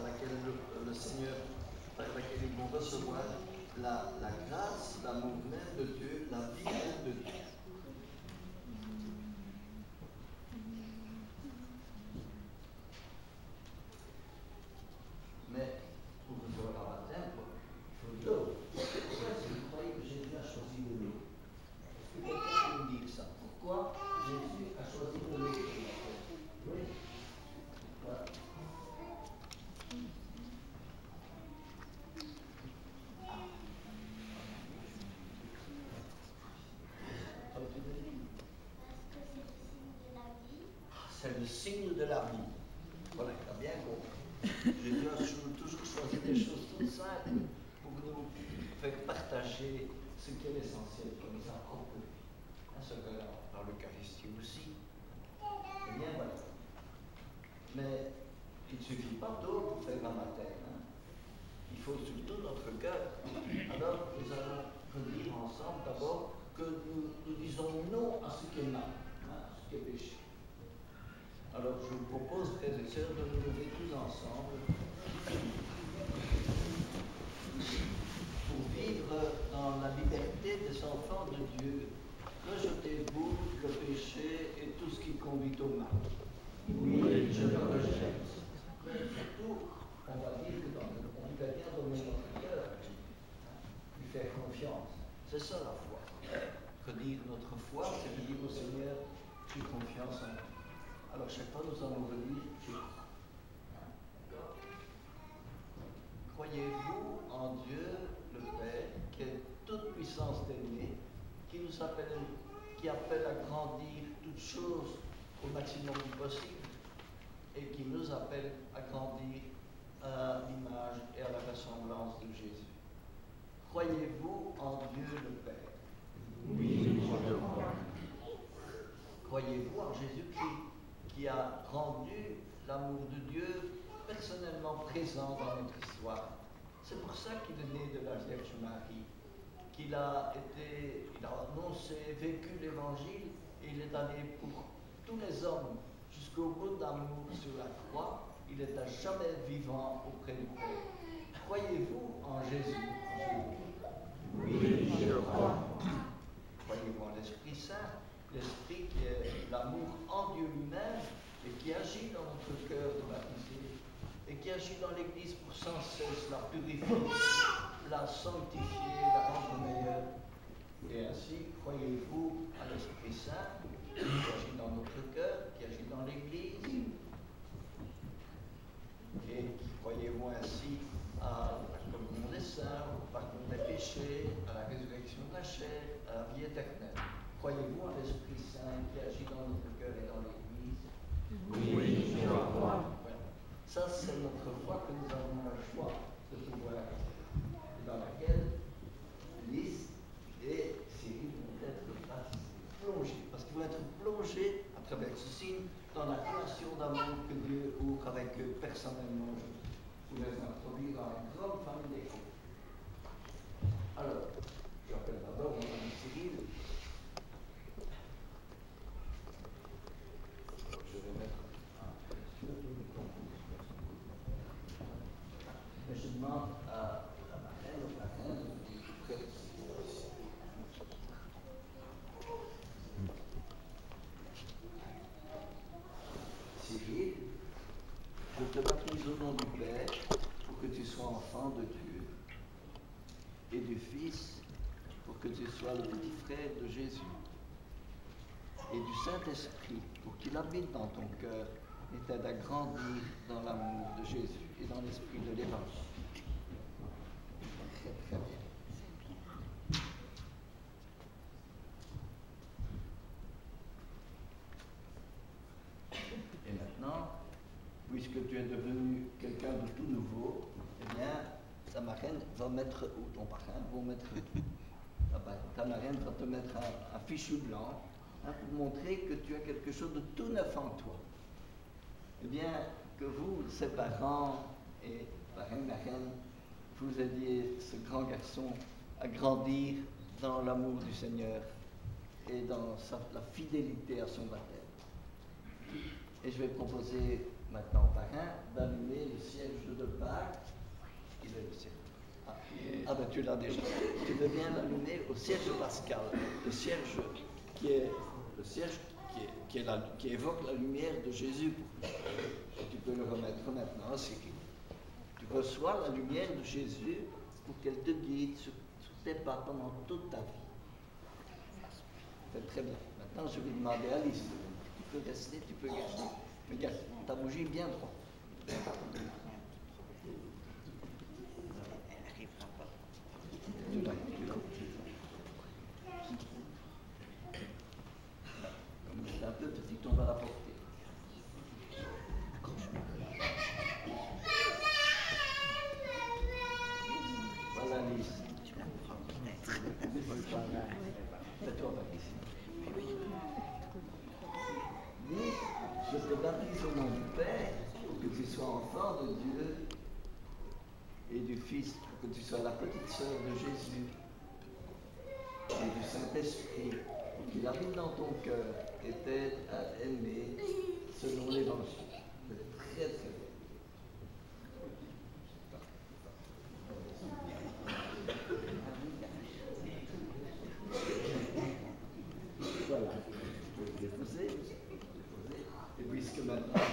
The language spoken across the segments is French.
laquelle le Seigneur, par laquelle ils vont recevoir la grâce, l'amour même de Dieu, la vie même de Dieu. Mais pour recevoir un baptême, il faut de l'eau. Pourquoi est-ce que vous croyez que Jésus a choisi de l'eau? Est-ce que quelqu'un peut me dire ça? Pourquoi Jésus a choisi de l'eau? Oui. Voilà. C'est le signe de la vie. Voilà, il a bien compris. Jésus a toujours choisi des choses toutes simples pour nous faire partager ce qui est l'essentiel, comme ça propre vie. Ce que dans l'Eucharistie aussi. Eh bien voilà. Mais il ne suffit pas d'eau pour faire un baptême. Hein. Il faut surtout notre cœur. Alors nous allons redire ensemble d'abord que nous disons non à ce qui est mal, à ce qui est péché. Alors je vous propose, frères et sœurs, de nous lever tous ensemble pour vivre dans la liberté des enfants de Dieu. Rejetez-vous le péché et tout ce qui conduit au mal. Oui, je le rejette. Mais surtout, on va dire que on doit bien donner notre cœur, lui faire confiance. C'est ça la foi. Redire notre foi, c'est de dire au Seigneur, j'ai confiance en lui. Alors chaque fois nous allons redire, j'ai crois. D'accord? Croyez-vous en Dieu, le Père, qui est toute puissance d'aimer, qui nous appelle, qui appelle à grandir toutes choses au maximum du possible et qui nous appelle à grandir à l'image et à la ressemblance de Jésus. Croyez-vous en Dieu le Père? Oui, je le crois. Croyez-vous en Jésus-Christ qui a rendu l'amour de Dieu personnellement présent dans notre histoire? C'est pour ça qu'il est né de la Vierge Marie, qu'il a annoncé, vécu l'Évangile, et il est allé pour tous les hommes jusqu'au bout d'amour sur la croix. Il est à jamais vivant auprès du Père. Croyez-vous en Jésus? Oui, je le crois. Croyez-vous en l'Esprit Saint, l'Esprit qui est l'amour en Dieu lui-même et qui agit dans notre cœur de baptisé et qui agit dans l'Église pour sans cesse la purifier, la sanctifier, la rendre meilleure. Et ainsi, croyez-vous à l'Esprit Saint qui agit dans notre cœur, qui agit dans l'Église, et qui croyez-vous ainsi à la communion des saints, au pardon des péchés, à la résurrection de la chair, à la vie éternelle. Croyez-vous à l'Esprit Saint qui agit dans notre cœur et dans l'Église? Oui, je le crois. Voilà. Ça, c'est notre foi que nous avons le choix de pouvoir, dans laquelle Lys et Cyril vont être plongés, parce qu'ils vont être plongés à travers ce signe dans la relation d'amour que Dieu ouvre avec eux personnellement. Je vous les introduire dans la grande famille des fous. Alors, j'appelle d'abord mon ami Cyril. Je vais mettre mais je demande à ma reine, au parrain, Cyril, je te baptise au nom du Père pour que tu sois enfant de Dieu et du Fils pour que tu sois le petit frère de Jésus et du Saint-Esprit pour qu'il habite dans ton cœur et t'aide à grandir dans l'amour de Jésus et dans l'esprit de l'Évangile. Très, très bien. Et maintenant, puisque tu es devenu quelqu'un de tout nouveau, eh bien, ta marraine va mettre, ou ton parrain va mettre, ta marraine va te mettre un fichu blanc pour montrer que tu as quelque chose de tout neuf en toi. Eh bien, que vous, ses parents et parrain, marraine, vous aidiez ce grand garçon à grandir dans l'amour du Seigneur et dans la fidélité à son baptême. Et je vais proposer maintenant au parrain d'allumer le siège de pain. Ah ben tu l'as déjà. Tu deviens l'allumé au cierge pascal. Le cierge qui est le cierge qui évoque la lumière de Jésus. Tu peux le remettre maintenant. Tu reçois la lumière de Jésus pour qu'elle te guide sur tes pas pendant toute ta vie. C'est très bien. Maintenant, je vais demander à Alice. Tu peux rester, tu peux garder. Mais garde ta bougie bien droite. Elle n'arrivera pas. Tu l'as. Comme c'est un peu petit, on va la porter. Voilà Alice. Tu la prends peut-être. Fais-toi ici. Dis, je te baptise au nom du Père, pour que tu sois enfant de Dieu et du Fils, pour que tu sois la petite sœur de Jésus et du Saint-Esprit, pour qu'il arrive dans ton cœur et t'aide à aimer selon l'Évangile. C'est très très bien. Voilà, vous pouvez déposer. Et puisque maintenant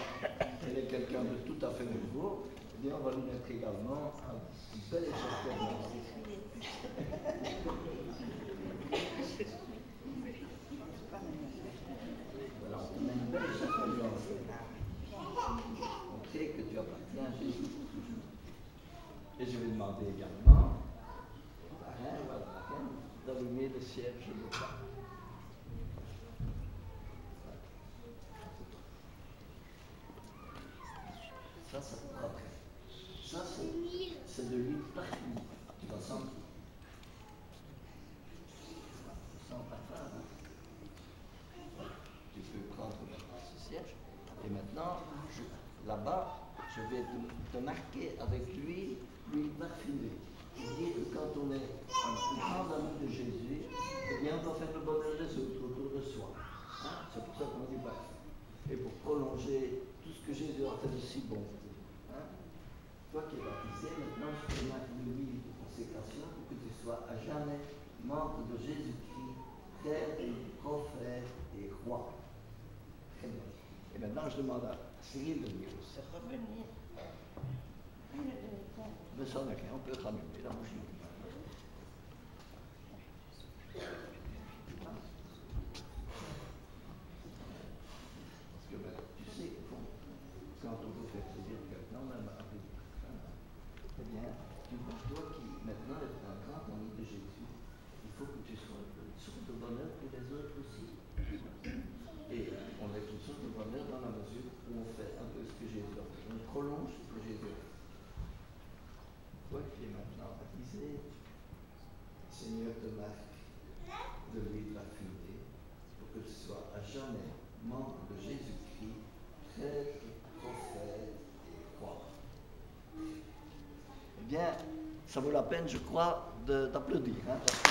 elle est quelqu'un de tout à fait nouveau, eh bien on va lui mettre également un bel écharpe blanc. Voilà, on te met une belle écharpe blanche. On sait que tu appartiens à Jésus pour toujours. Et je vais demander également à la reine d'allumer le cierge de pain. Ça pourra après. Ça, c'est de l'huile parfumée. Tu vas sentir. Tu sens parfum, hein? Tu peux prendre maintenant ce cierge. Et maintenant, là-bas, je vais te marquer avec l'huile parfumée. C'est-à-dire que quand on est un grand ami de Jésus, eh bien, on va faire le bonheur des autres autour de soi. Hein? C'est pour ça qu'on dit parfum. Et pour prolonger tout ce que Jésus a fait de si bon. Toi qui es baptisé, maintenant je te marque une huile de consécration pour que tu sois à jamais membre de Jésus-Christ, frère, prophète et roi. Très bien. Et maintenant je demande à Cyril de venir aussi. Revenir. Mais ça, on peut rallumer la bougie. Parce que tu sais, quand on veut faire plaisir à quelqu'un, même avec eh bien, toi qui maintenant es un grand ami de Jésus, il faut que tu sois une source de bonheur pour les autres aussi. Et on est une source de bonheur dans la mesure où on fait un peu ce que Jésus a fait. On prolonge ce que Jésus a fait. Toi qui es maintenant baptisé, Seigneur te marque de l'huile parfumée pour que tu sois à jamais membre de Jésus-Christ, prêtre, prophète et roi. Eh bien, ça vaut la peine, je crois, d'applaudir. Hein, parce que